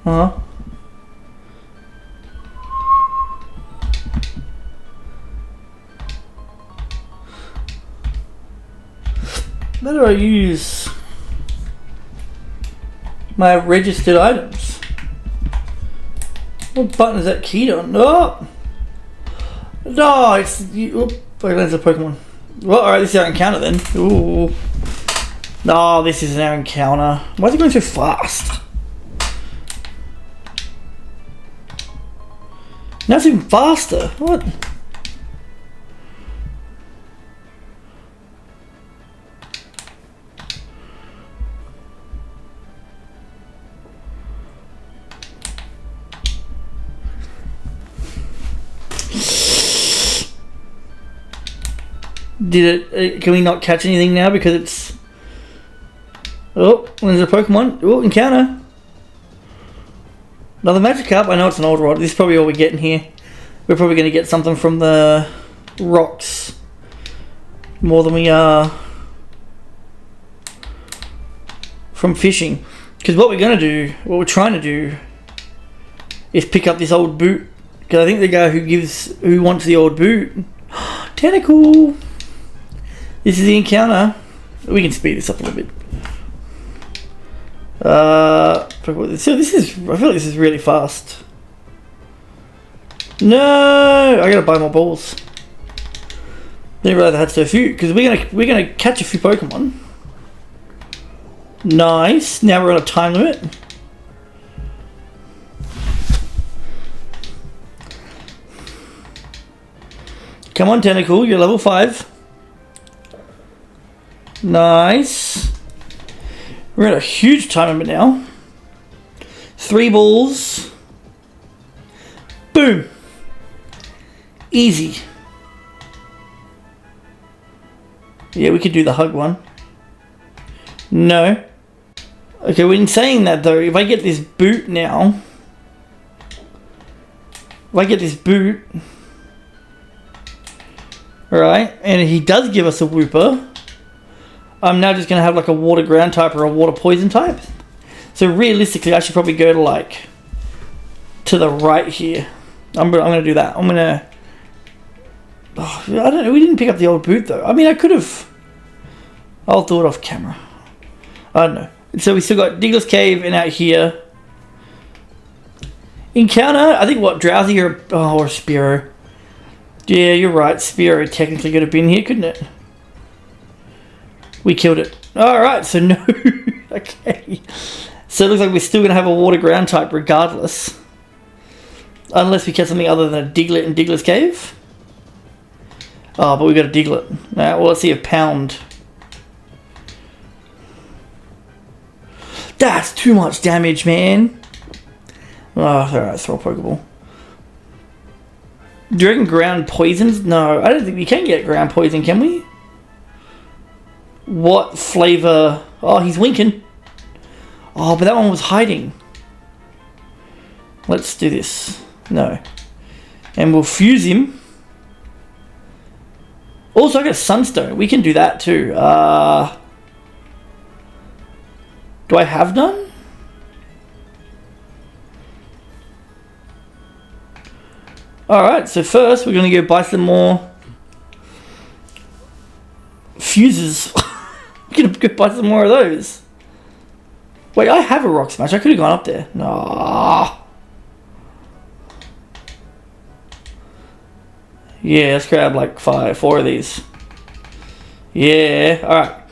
Huh? How do I use my registered items? What button is that keyed on? Oh! No, it's... Oop, I landed a Pokemon. Well, alright, this is our encounter then. Ooh. No, this isn't our encounter. Why is it going so fast? Now it's even faster. What? Did it? Can we not catch anything now because it's... Oh, there's a Pokemon. Oh, encounter. Another Magikarp. I know it's an old rod. This is probably all we're getting here. We're probably going to get something from the rocks more than we are from fishing. Because what we're going to do, what we're trying to do, is pick up this old boot. Because I think the guy who wants the old boot. Tentacle. This is the encounter. We can speed this up a little bit. So this is, I feel like this is really fast. No, I gotta buy more balls. Didn't realize I had so few because we're gonna catch a few Pokemon. Nice. Now we're on a time limit. Come on, Tentacle, you're level 5. Nice. We're at a huge time limit now. 3 balls. Boom. Easy. Yeah, we could do the hug one. No. Okay, when saying that though, if I get this boot now, right, and he does give us a Wooper, I'm now just going to have like a water ground type or a water poison type. So realistically, I should probably go to like to the right here. I'm going to do that. I'm going to... Oh, I don't know. We didn't pick up the old boot though. I mean, I could have... I'll do it off camera. I don't know. So we still got Diglett's Cave and out here. Encounter, I think what, Drowsy or Spearow. Yeah, you're right. Spearow technically could have been here, couldn't it? We killed it. Alright, so no. Okay. So it looks like we're still going to have a water ground type regardless. Unless we catch something other than a Diglett in Diglett's Cave. Oh, but we got a Diglett. Alright, well, let's see a Pound. That's too much damage, man. Oh, alright, throw a Pokeball. Do you reckon ground poisons? No, I don't think we can get ground poison, can we? What flavor? Oh, he's winking. Oh, but that one was hiding. Let's do this. No. And we'll fuse him. Also, I got a Sunstone. We can do that too. Do I have none? Alright, so first we're going to go buy some more fuses. We're going to go buy some more of those. Wait, I have a Rock Smash. I could have gone up there. No. Yeah, let's grab like 4 of these. Yeah, alright.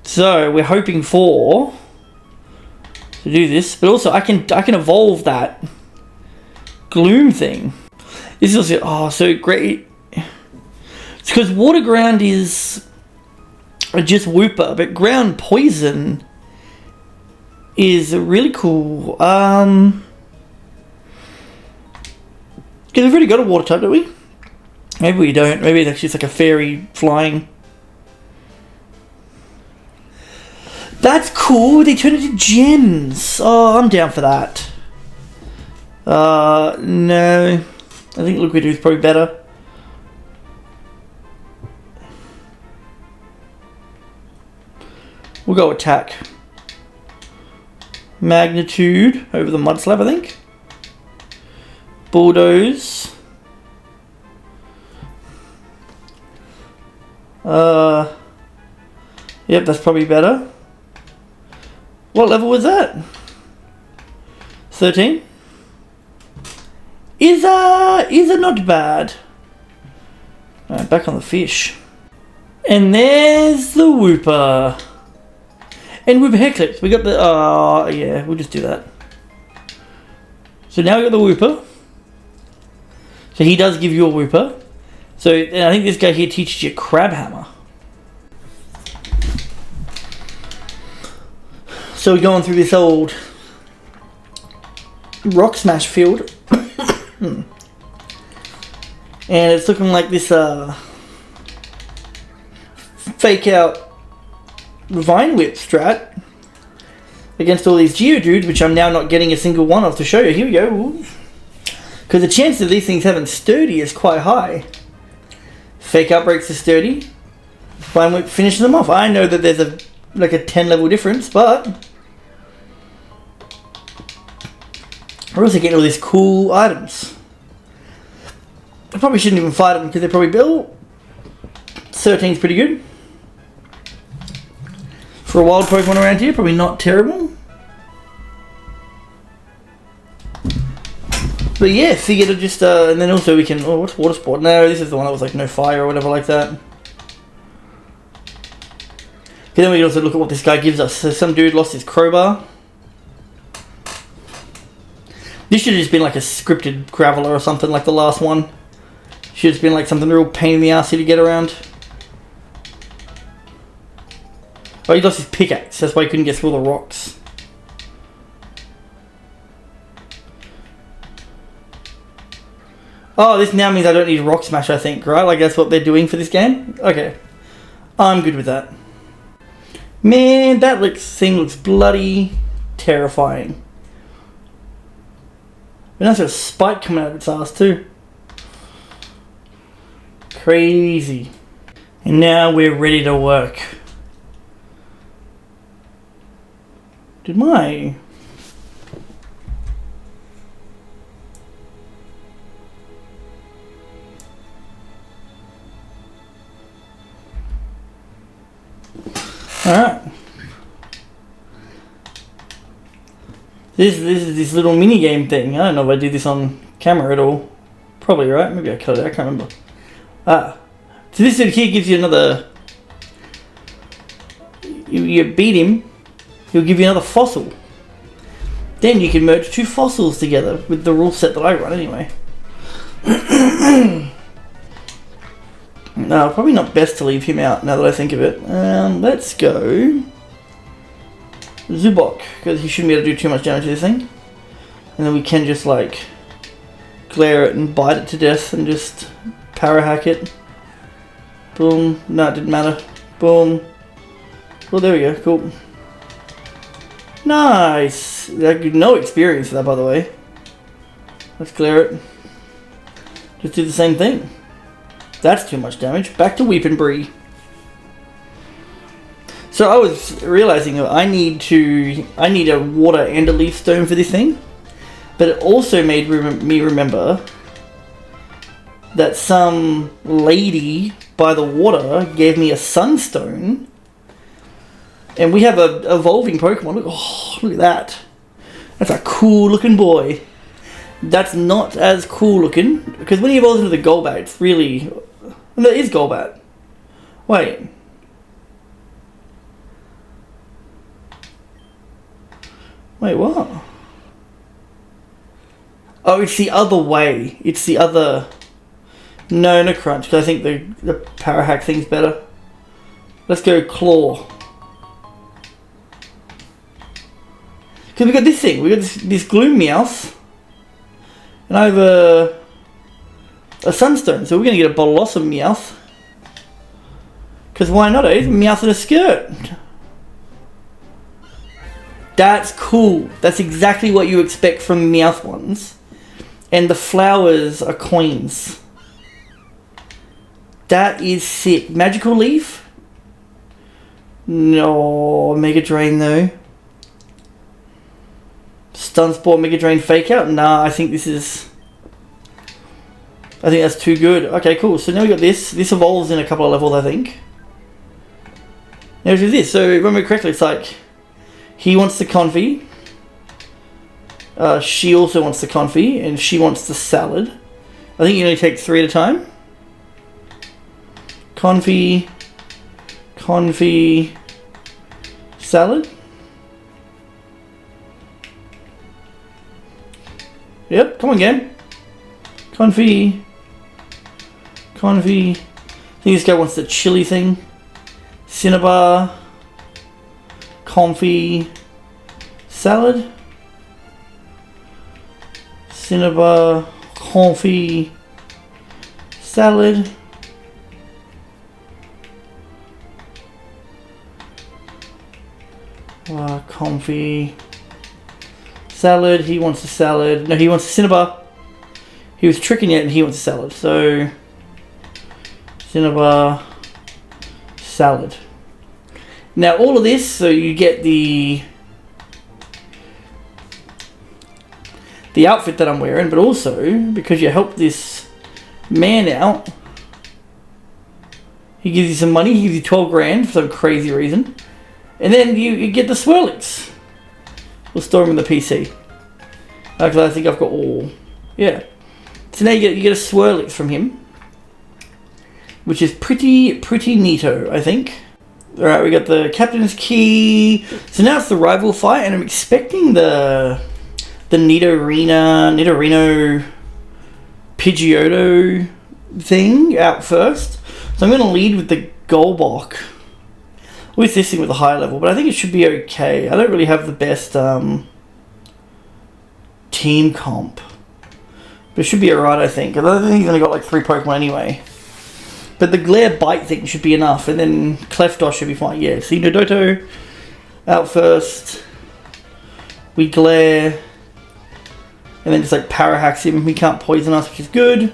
So we're hoping for to do this, but also I can evolve that Gloom thing. This is also, oh, so great. It's because Water Ground is just Wooper, but Ground Poison is really cool. Because we've already got a Water type, don't we? Maybe we don't. Maybe it's actually just like a fairy flying. That's cool. They turn into gems. Oh, I'm down for that. No. I think Liquid is probably better. We'll go attack. Magnitude over the Mud Slap, I think. Bulldoze. Yep, that's probably better. What level was that? 13? Is it not bad? Alright, back on the fish. And there's the Wooper. And Wooper hair clips. We got the, yeah, we'll just do that. So now we got the Wooper. So he does give you a Wooper. So and I think this guy here teaches you Crab Hammer. So we're going through this old Rock Smash field. And it's looking like this fake out Vine Whip strat against all these Geodudes, which I'm now not getting a single one of to show you. Here we go. Because the chance of these things having sturdy is quite high. Fake out breaks the sturdy. Vine Whip finishes them off. I know that there's like a 10 level difference, but we're also getting all these cool items. I probably shouldn't even fight them because they're probably built. 13's pretty good. For a wild Pokemon around here, probably not terrible. But yeah, figure to just, and then also we can, oh, what's Water Sport? No, this is the one that was like no fire or whatever like that. Okay, then we can also look at what this guy gives us. So some dude lost his crowbar. This should have just been like a scripted Graveler or something like the last one. Should have just been like something real pain in the ass here to get around. Oh, he lost his pickaxe. That's why he couldn't get through all the rocks. Oh, this now means I don't need Rock Smash, I think, right? Like that's what they're doing for this game? Okay. I'm good with that. Man, that thing looks bloody terrifying. And that's a spike coming out of its ass too. Crazy. And now we're ready to work. Did my... Alright. This is this little mini game thing. I don't know if I did this on camera at all. Probably, right? Maybe I cut it out. I can't remember. So this dude here gives you another... You beat him, he'll give you another fossil. Then you can merge two fossils together with the rule set that I run anyway. No, probably not best to leave him out now that I think of it. Let's go Zubok, because he shouldn't be able to do too much damage to this thing. And then we can just like glare it and bite it to death and just power hack it. Boom. No, it didn't matter. Boom. Well, there we go. Cool. Nice. No experience for that, by the way. Let's glare it. Just do the same thing. That's too much damage. Back to Weep and Bree. So I was realizing I need a water and a leaf stone for this thing. But it also made me remember that some lady by the water gave me a sunstone. And we have a evolving Pokemon. Look at that. That's a cool looking boy. That's not as cool looking, because when he evolves into the Golbat, it's really... No, it is Golbat. Wait. Wait, what? Oh, it's the other way. It's the other... No, no crunch, because I think the power hack thing's better. Let's go Claw. Because we got this thing. We got this Gloom Meowth. And I have a Sunstone, so we're going to get a Blossom Meowth. Because why not, eh? Meowth in a skirt. That's cool. That's exactly what you expect from Meowth ones. And the flowers are coins. That is sick. Magical Leaf? No, Mega Drain though. Stun Spore, Mega Drain, Fake Out. Nah, I think this is... I think that's too good. Okay, cool. So now we got this. This evolves in a couple of levels, I think. Now we do this. So remember correctly, it's like he wants the Confi. She also wants the Confi, and she wants the Salad. I think you only take 3 at a time. Confi, Confi, Salad. Yep, come on, game. Confi, Confi. I think this guy wants the chili thing. Cinnabar, Confi, Salad. Cinnabar, Confi, Salad. Confi, Salad. He wants a salad. No, he wants a Cinnabar. He was tricking it and he wants a salad. So, Cinnabar, Salad. Now all of this, so you get the outfit that I'm wearing, but also because you help this man out, he gives you some money. He gives you 12 grand for some crazy reason, and then you get the Swirlix. We'll store them in the PC. Because I think I've got all. Yeah. So now you get a Swirlix from him, which is pretty neato, I think. All right, we got the Captain's Key. So now it's the rival fight, and I'm expecting the Nidorino Pidgeotto thing out first. So I'm going to lead with the Golbok. With this thing with a high level, but I think it should be okay. I don't really have the best team comp. But it should be alright, I think. I don't think he's only got like 3 Pokemon anyway. But the Glare Bite thing should be enough, and then Clefdos should be fine. Yeah, see Dodoto out first. We Glare. And then just like Power Hacks him. He can't poison us, which is good.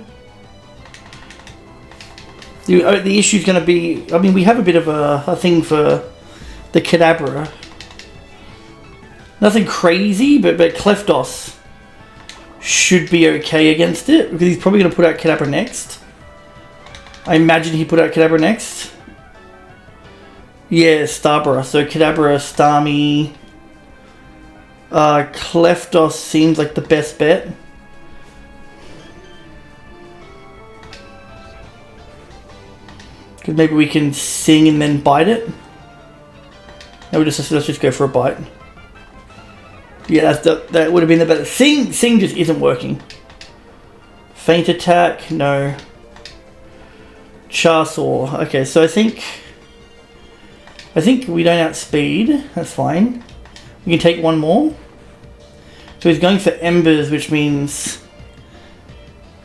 The issue is going to be... I mean, we have a bit of a thing for the Kadabra. Nothing crazy, but Clefdos should be okay against it, because he's probably going to put out Kadabra next. I imagine he put out Kadabra next. Yeah, Starbra. So Kadabra, Starmie. Clefdos seems like the best bet. Because maybe we can sing and then bite it. No, let's just go for a bite. Yeah, that would have been the better. Sing just isn't working. Feint Attack, no. Charsaw. Okay, so I think we don't outspeed. That's fine. We can take one more. So he's going for Embers, which means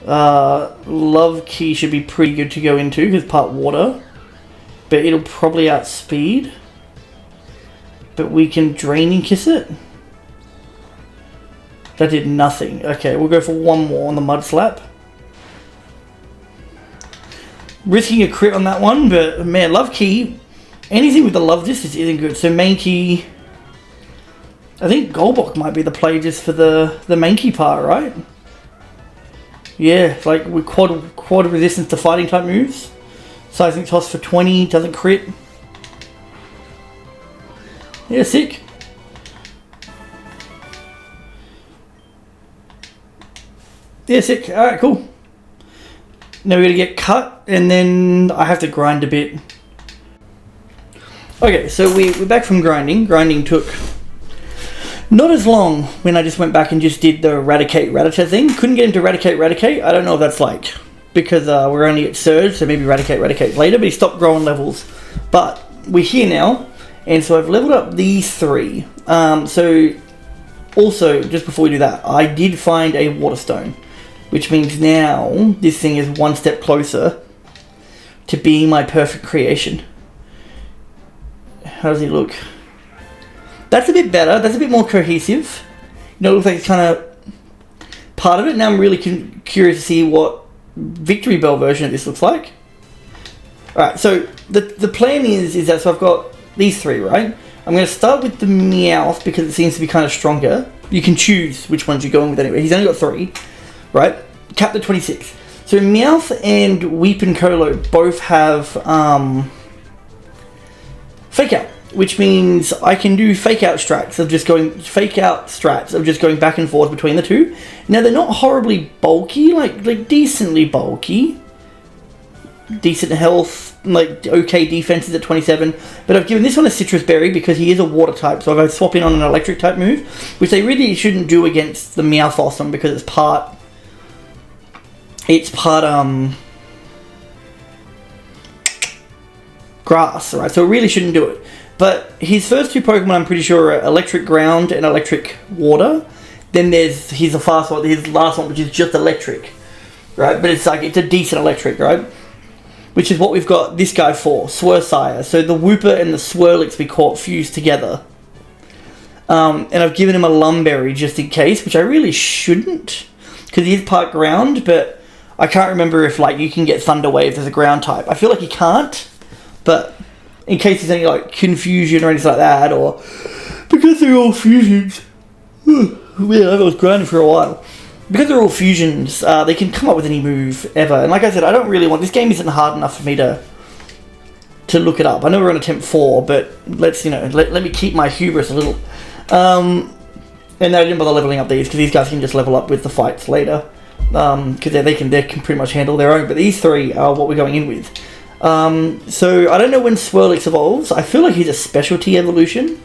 Love Key should be pretty good to go into because part water, but it'll probably outspeed. But we can Draining Kiss it. That did nothing. Okay, we'll go for one more on the Mud Slap. Risking a crit on that one, but man, Love Key, anything with the Love distance isn't good. So main key, I think Golbok might be the play just for the main key part, right? Yeah, like with quad resistance to fighting type moves. Seismic Toss for 20, doesn't crit. Yeah, sick. Yeah, sick. Alright, cool. Now we're going to get cut, and then I have to grind a bit. Okay, so we're back from grinding. Grinding took not as long when I just went back and just did the Raticate Rattata thing. Couldn't get into Raticate. I don't know if that's like because we're only at Surge, so maybe Raticate later, but he stopped growing levels. But we're here now, and so I've leveled up these 3. So also, just before we do that, I did find a Waterstone, which means now this thing is one step closer to being my perfect creation. How does he look? That's a bit better. That's a bit more cohesive. You know, it looks like it's kind of part of it. Now I'm really curious to see what Victory Bell version of this looks like. Alright, so the plan is that, so I've got these 3, right? I'm going to start with the Meowth because it seems to be kind of stronger. You can choose which ones you're going with anyway. He's only got 3, right? Capped at 26. So Meowth and Weepin'Colo both have Fake Out, which means I can do fake out strats of just going back and forth between the two. Now they're not horribly bulky, like decently bulky, decent health, like okay defenses at 27. But I've given this one a Citrus Berry because he is a water type, so I've swap in on an electric type move, which they really shouldn't do against the Meowth because it's part grass, right? So it really shouldn't do it. But his first 2 Pokemon, I'm pretty sure, are Electric Ground and Electric Water. Then there's his last one, which is just electric, right? But it's a decent electric, right? Which is what we've got this guy for, Swirsire. So the Wooper and the Swirlix we caught fused together. And I've given him a Lumberry just in case, which I really shouldn't, because he is part ground, but I can't remember if you can get Thunder Wave as a ground type. I feel like you can't, but in case there's any confusion or anything like that, or because they're all fusions. Yeah, I was grounded for a while. Because they're all fusions, they can come up with any move ever. And like I said, I don't really want... This game isn't hard enough for me to look it up. I know we're on attempt 4, but let's, let me keep my hubris a little. And I didn't bother leveling up these, because these guys can just level up with the fights later. Because they can pretty much handle their own. But these 3 are what we're going in with. So I don't know when Swirlix evolves. I feel like he's a specialty evolution.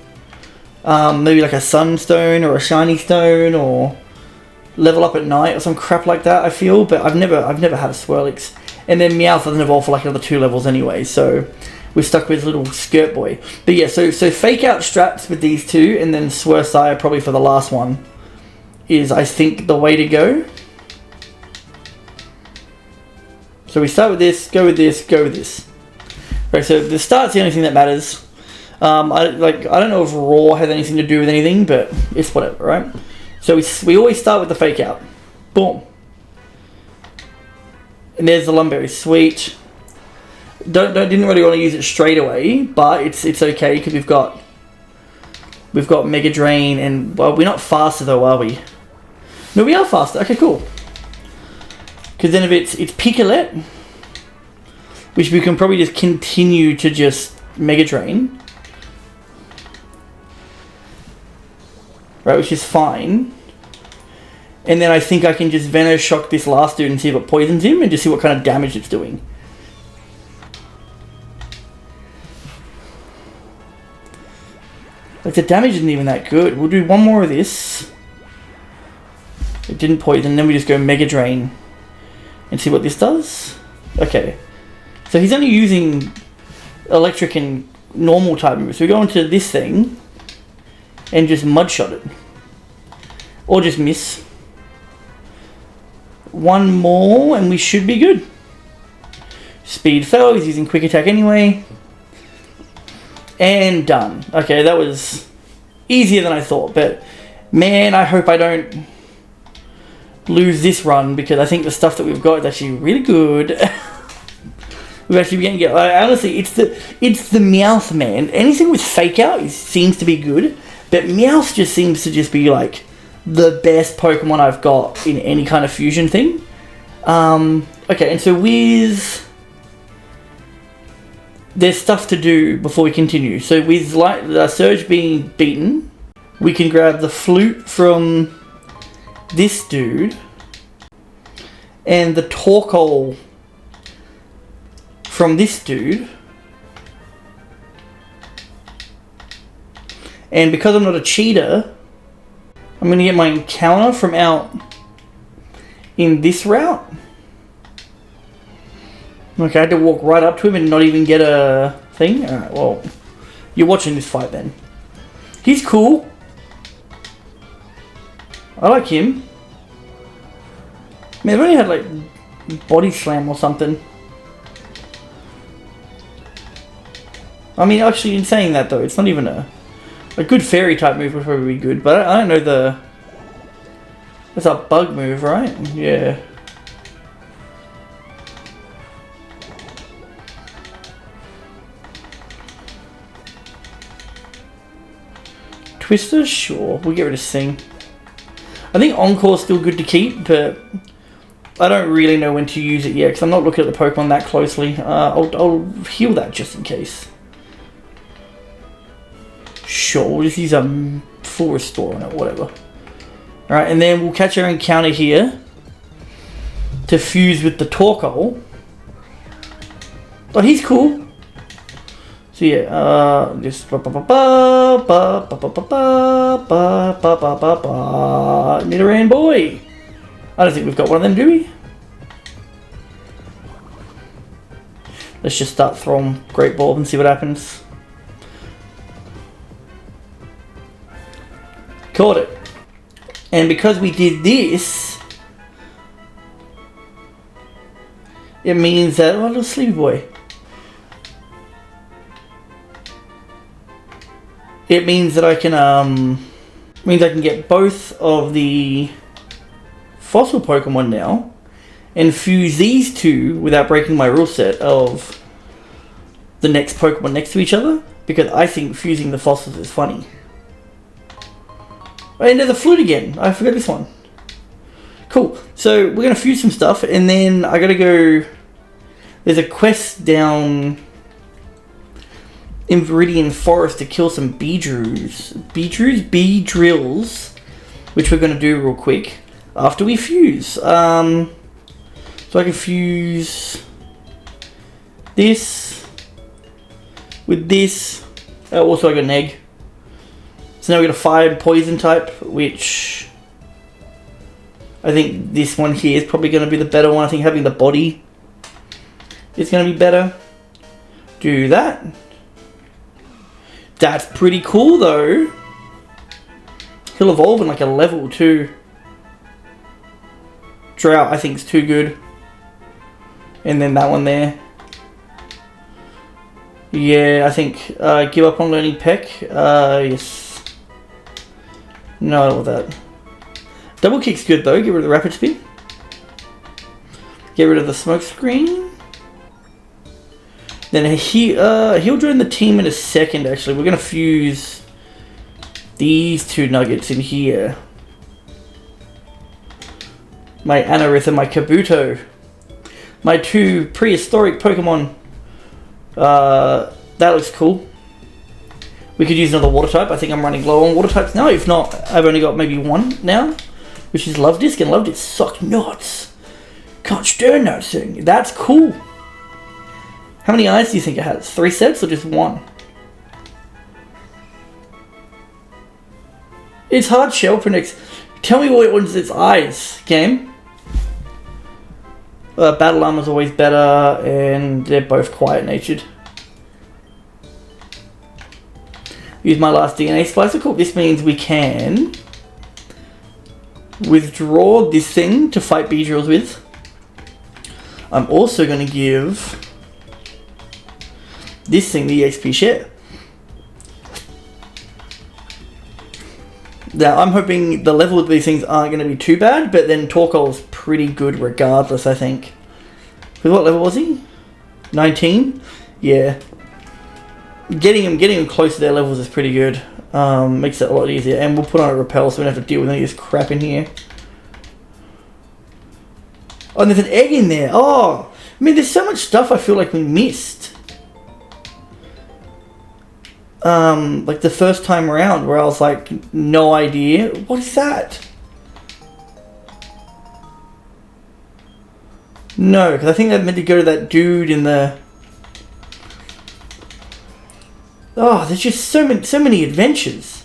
Maybe like a Sunstone or a Shiny Stone, or level up at night or some crap like that, I feel, but I've never had a Swirlix. And then Meowth doesn't evolve for like another 2 levels anyway, so we're stuck with little Skirt Boy. But yeah, so fake out strats with these 2, and then Swirsire probably for the last one is, I think, the way to go. So we start with this, go with this, go with this. Right, so the start's the only thing that matters. I don't know if Raw has anything to do with anything, but it's whatever, right? So we always start with the fake out. Boom. And there's the Lumberry. Sweet. Didn't really want to use it straight away, but it's okay because we've got Mega Drain, and well, we're not faster though, are we? No, we are faster. Okay, cool. Because then if it's Diglett, which we can probably just continue to just Mega Drain, right? Which is fine. And then I think I can just Venoshock this last dude and see if it poisons him, and just see what kind of damage it's doing. Like, the damage isn't even that good. We'll do one more of this. It didn't poison, then we just go Mega Drain and see what this does. Okay. So he's only using electric and normal type moves. So we go into this thing and just Mudshot it. Or just miss. One more and we should be good. Speed fell, he's using Quick Attack anyway. And done. Okay, that was easier than I thought, but man, I hope I don't lose this run, because I think the stuff that we've got is actually really good. We've actually been getting... honestly, it's the Meowth, man. Anything with Fake Out seems to be good, but Meowth just seems to just be like the best Pokemon I've got in any kind of fusion thing. Okay, and so there's stuff to do before we continue. So with the Surge being beaten, we can grab the Flute from this dude and the Torkoal from this dude. And because I'm not a cheater, I'm going to get my encounter from out in this route. Okay, I had to walk right up to him and not even get a thing. Alright, well, you're watching this fight then. He's cool. I like him. Man, I've only had like Body Slam or something. I mean, actually, in saying that though, it's not even a good fairy type move would probably be good, but I don't know that's a bug move, right? Yeah. Twister? Sure. We'll get rid of Sing. I think Encore's still good to keep, but I don't really know when to use it yet because I'm not looking at the Pokemon that closely. I'll heal that just in case. Sure, we'll just use a full restore on it, whatever. Alright, and then we'll catch our encounter here to fuse with the Torkoal. But he's cool. So yeah, just Nidoran boy. I don't think we've got one of them, do we? Let's just start throwing Great Ball and see what happens. Caught it. And because we did this, it means that, oh, little sleepy boy. It means that I can get both of the fossil Pokemon now and fuse these two without breaking my rule set of the next Pokemon next to each other, because I think fusing the fossils is funny. And there's a flute again. I forgot this one. Cool. So we're going to fuse some stuff, and then I got to go... There's a quest down in Viridian Forest to kill some Beedrills, which we're going to do real quick after we fuse. So I can fuse this with this. Also I got an egg. So now we got a fire and poison type, which I think this one here is probably going to be the better one. I think having the body is going to be better. Do that. That's pretty cool though. He'll evolve in like a level 2. Drought I think is too good. And then that one there. Yeah, I think give up on learning Peck. Yes. No, I don't want that. Double kick's good though. Get rid of the rapid speed. Get rid of the smoke screen. Then he'll join the team in a second, actually. We're going to fuse these two nuggets in here. My Anorith and my Kabuto. My two prehistoric Pokemon. That looks cool. We could use another water type. I think I'm running low on water types now. If not, I've only got maybe one now, which is Lovedisk, and Lovedisk suck nuts. Can't stand that thing. That's cool. How many eyes do you think it has? 3 sets or just 1? It's hard shell predicts. Tell me what one's its eyes, game. Battle Armor's always better, and they're both quiet-natured. Use my last DNA splicer. Cool. This means we can withdraw this thing to fight Beedrills with. I'm also going to give this thing the EXP share. Now, I'm hoping the level of these things aren't going to be too bad, but then Torkoal's pretty good regardless, I think. What level was he? 19? Yeah. Getting him close to their levels is pretty good. Makes it a lot easier. And we'll put on a repel so we don't have to deal with any of this crap in here. Oh, and there's an egg in there. Oh, I mean, there's so much stuff I feel like we missed. Like the first time around where I was like, no idea. What is that? No, because I think they're meant to go to that dude in the... Oh, there's just so many adventures.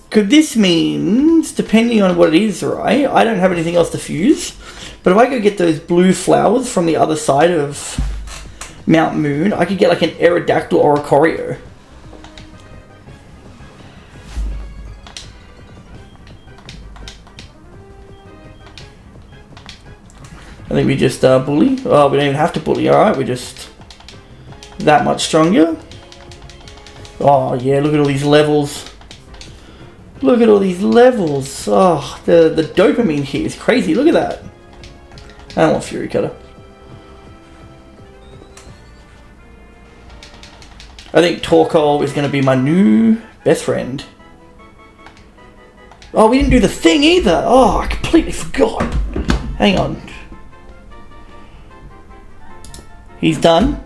Could this means, depending on what it is, right? I don't have anything else to fuse. But if I go get those blue flowers from the other side of Mount Moon, I could get like an Aerodactyl or a Choreo. I think we just bully. Oh, we don't even have to bully, alright. We're just that much stronger. Oh, yeah, look at all these levels. Look at all these levels. Oh, the dopamine here is crazy. Look at that. I don't want Fury Cutter. I think Torkoal is going to be my new best friend. Oh, we didn't do the thing either. Oh, I completely forgot. Hang on. He's done.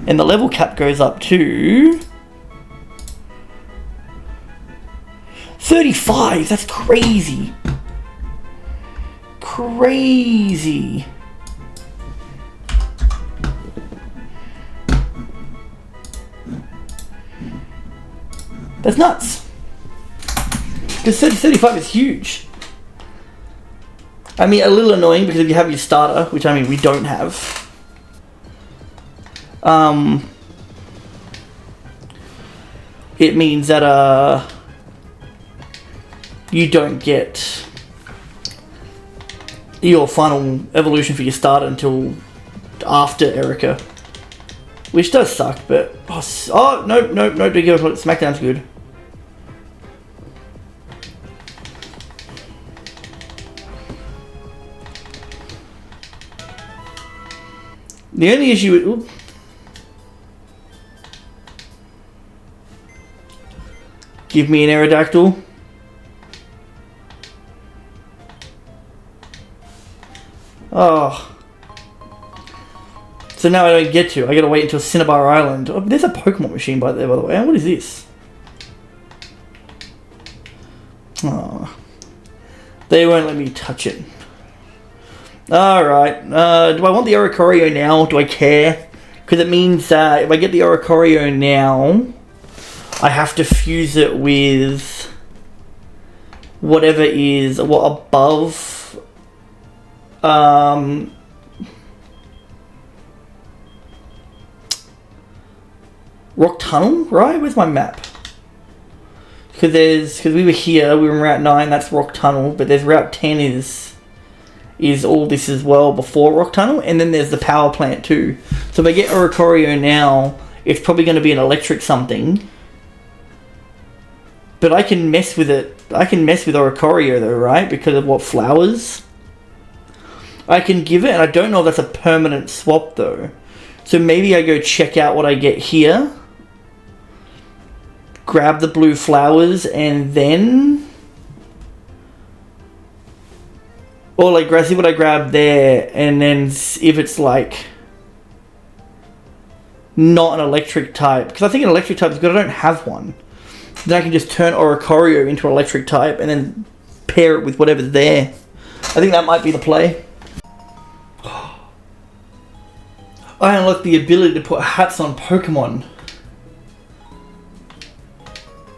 And the level cap goes up to 35. That's crazy. Crazy. That's nuts. Because 35 is huge. I mean, a little annoying because if you have your starter, which I mean we don't have, it means that you don't get your final evolution for your starter until after Erica, which does suck. But oh no, Smackdown's good. The only issue with... Oops. Give me an Aerodactyl. Oh. So now I don't get to. I gotta wait until Cinnabar Island. Oh, there's a Pokemon machine by there, by the way. What is this? Oh. They won't let me touch it. Alright, do I want the Oricorio now? Do I care? Because it means that if I get the Oricorio now, I have to fuse it with whatever is above Rock Tunnel, right? Where's my map? Because we were here, we were in Route 9, that's Rock Tunnel, but there's Route 10 is all this as well before Rock Tunnel, and then there's the power plant too. So if I get Oricorio now, it's probably going to be an electric something. But I can mess with it. I can mess with Oricorio though, right? Because of what flowers I can give it, and I don't know if that's a permanent swap though. So maybe I go check out what I get here, grab the blue flowers, and then... Or like, see what I grab there, and then if it's like not an electric type, because I think an electric type is good. I don't have one. Then I can just turn Oricorio into an electric type, and then pair it with whatever's there. I think that might be the play. I unlocked the ability to put hats on Pokemon.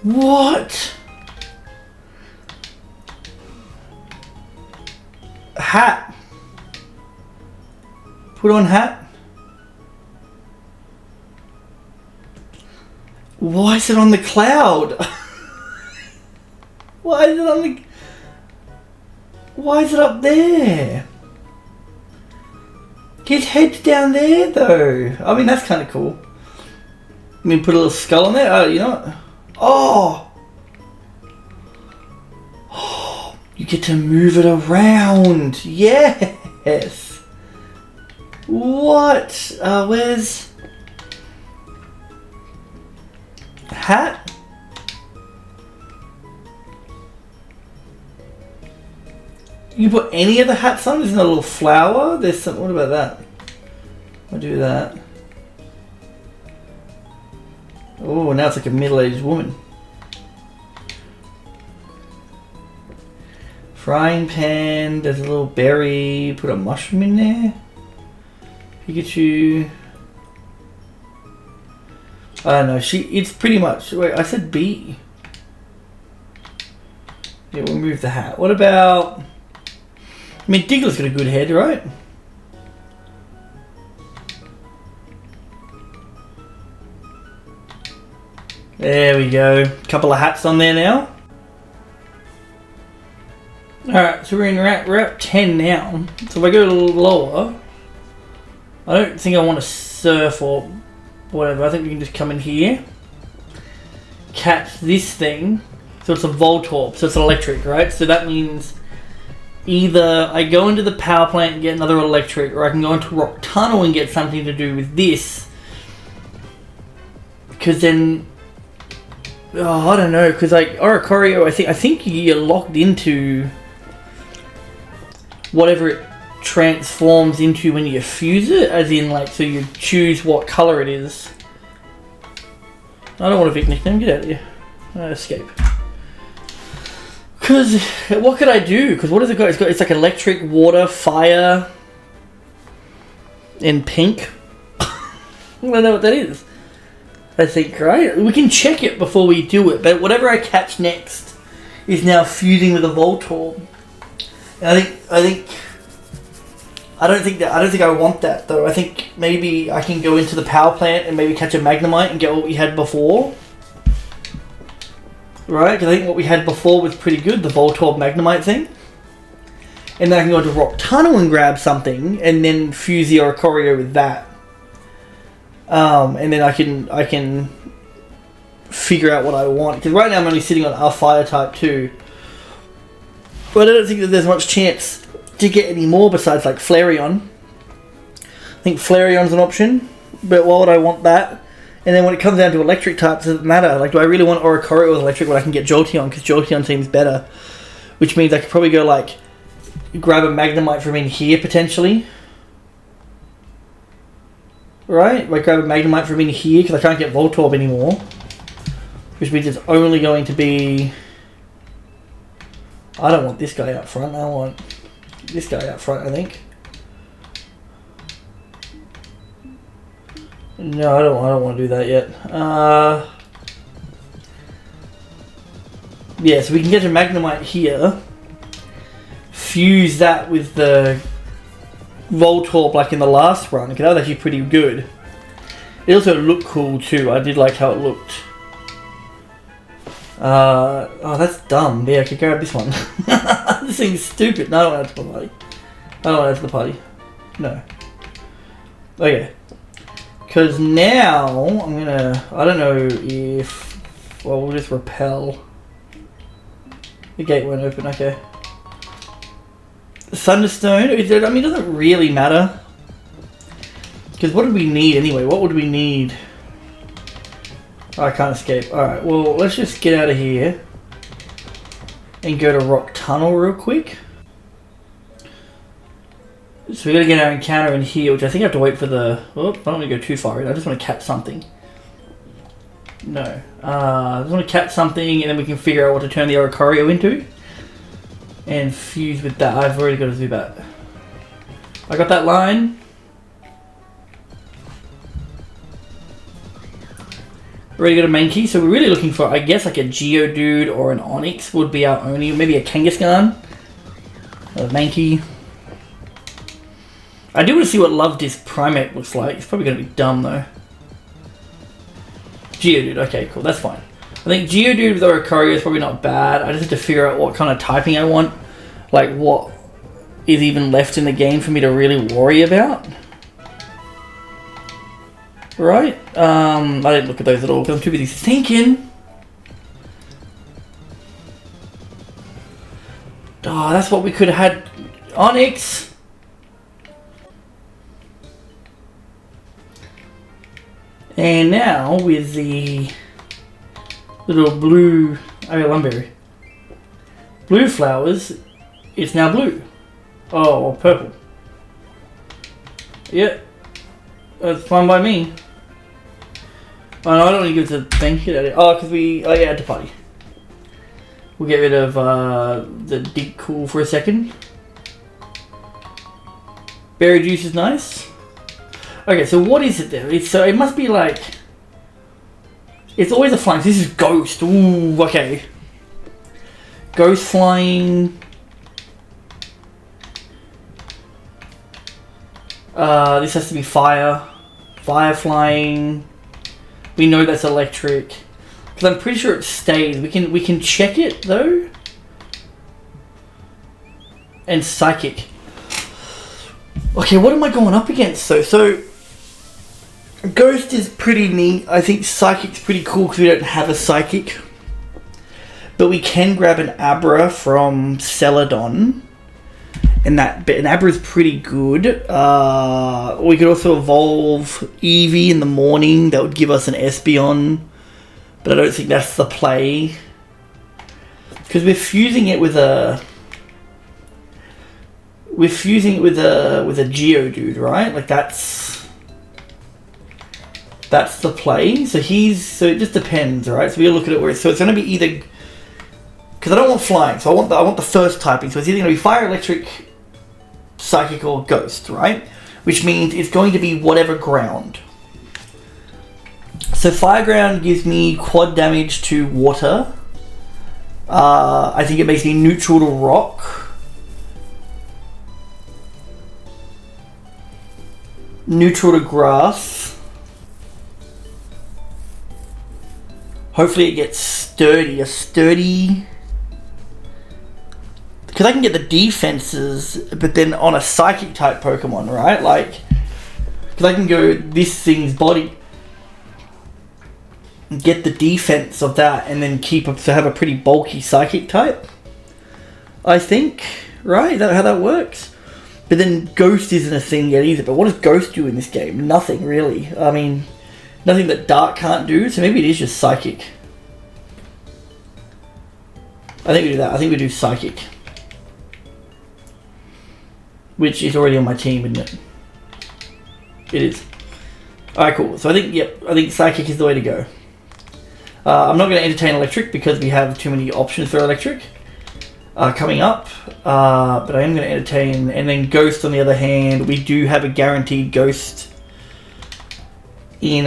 What? Hat. Put on hat. Why is it on the cloud? Why is it on the... Why is it up there? His head's down there though. I mean, that's kind of cool. I mean, put a little skull on there. Oh, you know what? Oh! You get to move it around. Yes. What? Where's hat? You can put any of the hats on. There's no little flower. There's some. What about that? I'll do that. Oh, now it's like a middle-aged woman. Frying pan, there's a little berry, put a mushroom in there. Pikachu. I don't know, it's pretty much, wait, I said B. Yeah, we'll move the hat. What about, I mean, Diglett's got a good head, right? There we go, couple of hats on there now. Alright, so we're in route 10 now. So if I go a little lower, I don't think I want to surf or whatever. I think we can just come in here, catch this thing. So it's a Voltorb, so it's electric, right? So that means either I go into the power plant and get another electric, or I can go into Rock Tunnel and get something to do with this. Because then Oh, I don't know, because like Oricorio, I think you're locked into whatever it transforms into when you fuse it, as in like, so you choose what color it is. I don't want a Vic nickname, get out of here. Escape. Because what could I do? Because what has it got? It's like electric, water, fire, and pink. I don't know what that is. I think, right? We can check it before we do it, but whatever I catch next is now fusing with a Voltorb. And I don't think I want that though. I think maybe I can go into the power plant and maybe catch a Magnemite and get what we had before. Right? Because I think what we had before was pretty good, the Voltorb Magnemite thing. And then I can go into Rock Tunnel and grab something and then fuse the Oricorio with that. And then I can figure out what I want. Because right now I'm only sitting on a fire type too. But I don't think that there's much chance to get any more besides like Flareon. I think Flareon's an option. But why would I want that? And then when it comes down to electric types, it doesn't matter. Like, do I really want Oricorio with electric when I can get Jolteon? Because Jolteon seems better. Which means I could probably go like grab a Magnemite from in here potentially. Right? Like grab a Magnemite from in here because I can't get Voltorb anymore. Which means it's only going to be... I don't want this guy out front. I want this guy out front, I think. No, I don't want to do that yet. Yeah, so we can get a Magnemite here. Fuse that with the Voltorb like in the last run, because that was actually pretty good. It also looked cool too. I did like how it looked. Oh, that's dumb. Yeah, I could grab this one. This thing's stupid. No, I don't want to add to the party. I don't want to add to the party. No. Okay. Because now, I'm gonna... I don't know if... Well, we'll just repel. The gate won't open, okay. Thunderstone, I mean, it doesn't really matter. Because what did we need anyway? What would we need? Oh, I can't escape. Alright, well, let's just get out of here. And go to Rock Tunnel real quick. So we gotta get our encounter in here, which I think I have to wait for the... Oh, I don't want to go too far in. I just want to catch something. No. I just want to catch something and then we can figure out what to turn the Oricorio into. And fuse with that. I've already got to do that. I got that line. Already got a main key. So we're really looking for, I guess, like a Geodude or an Onix would be our only... Maybe a Kangaskhan. A Mankey. I do want to see what Love Disc Primate looks like. It's probably going to be dumb though. Geodude, okay, cool, that's fine. I think Geodude with Oricorio is probably not bad. I just have to figure out what kind of typing I want. Like what is even left in the game for me to really worry about. Right? I didn't look at those at all because I'm too busy thinking. Oh, that's what we could have had. Onix. And now with the little blue Lumberry. Blue flowers, it's now blue. Oh, or purple. Yep. That's fine by me. Oh no, I don't want to give it the thing. Get out of it. Oh, because we... Oh yeah, add to party. We'll get rid of the Dig Cool for a second. Berry Juice is nice. Okay, so what is it there? So it must be like... It's always a flying. This is Ghost. Ooh, okay. Ghost flying. This has to be fire. Fire flying. We know that's electric. Because I'm pretty sure it stays. We can check it though. And psychic. Okay, what am I going up against though? So Ghost is pretty neat. I think Psychic's pretty cool because we don't have a Psychic. But we can grab an Abra from Celadon. And an Abra is pretty good. We could also evolve Eevee in the morning. That would give us an Espeon But I don't think that's the play. Because we're fusing it with a... We're fusing it with a Geodude, right? Like that's the play. So it just depends, right? So we'll look at it where it's going to be either, because I don't want flying, so I want the first typing. So it's either going to be fire, electric, psychic, or ghost, right? Which means it's going to be whatever ground. So fire ground gives me quad damage to water. I think it makes me neutral to rock. Neutral to grass. Hopefully it gets sturdy. A sturdy... Because I can get the defenses, but then on a psychic type Pokemon, right? Like, because I can go this thing's body, get the defense of that, and then have a pretty bulky psychic type. I think, right? Is that how that works? But then Ghost isn't a thing yet either. But what does Ghost do in this game? Nothing really. I mean, nothing that Dark can't do. So maybe it is just Psychic. I think we do that. I think we do Psychic. Which is already on my team, isn't it? It is. Alright, cool. So I think Psychic is the way to go. I'm not going to entertain Electric because we have too many options for Electric coming up. But I am going to entertain. And then Ghost, on the other hand, we do have a guaranteed Ghost in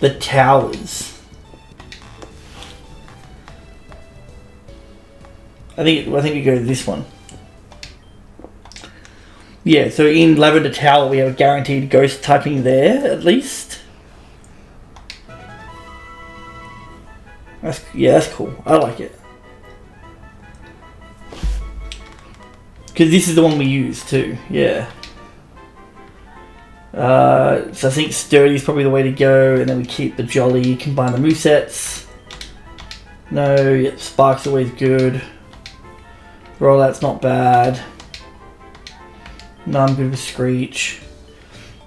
the towers. I think we go to this one. Yeah, so in Lavender Tower we have a guaranteed Ghost typing there, at least. That's cool. I like it. Because this is the one we use too, yeah. So I think Sturdy is probably the way to go, and then we keep the Jolly, combine the movesets. No, yep, Spark's always good. Rollout's not bad. No, I'm good with Screech.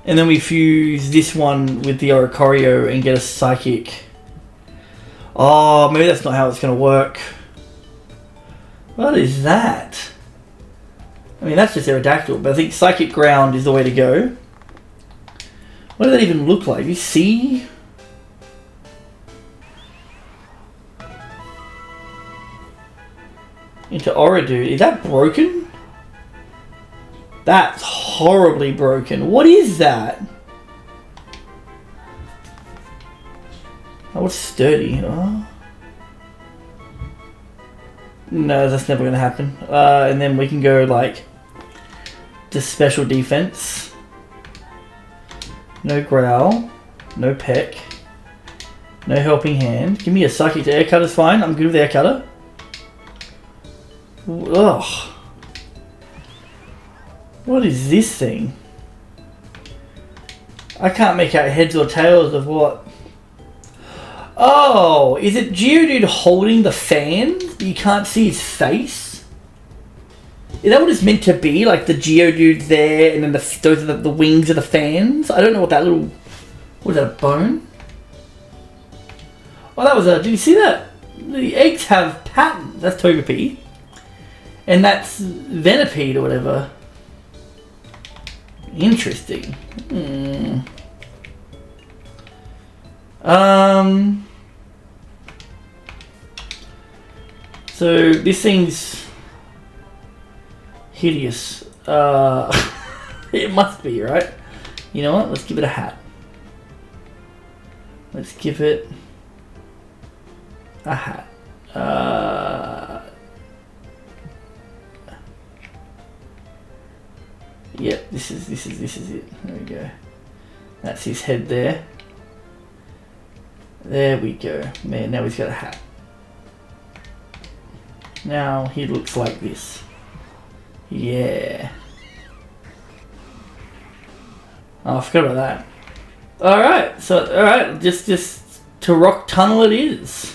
And then we fuse this one with the Oricorio and get a Psychic. Oh, maybe that's not how it's going to work. What is that? I mean, that's just Aerodactyl, but I think Psychic Ground is the way to go. What does that even look like? You see? Into Oradude. Is that broken? That's horribly broken. What is that? Oh, what's Sturdy? Oh. No, that's never going to happen. And then we can go like the special defense. No Growl. No Peck. No Helping Hand. Give me a Psychic to Air Cutter's fine. I'm good with Air Cutter. Ugh. What is this thing? I can't make out heads or tails of what. Oh, is it Geodude holding the fan? You can't see his face? Is that what it's meant to be? Like the Geodude there, and then those are the wings of the fans? I don't know what that little... What is that, a bone? Oh, that was a... Did you see that? The eggs have patterns. That's Togepi. And that's Venipede or whatever. Interesting. So this thing's hideous. It must be, right? You know what? Let's give it a hat. Let's give it a hat. Yep, this is it. There we go. That's his head there. There we go. Man, now he's got a hat. Now he looks like this. Yeah. Oh, I forgot about that. Alright, so alright, just to Rock Tunnel it is.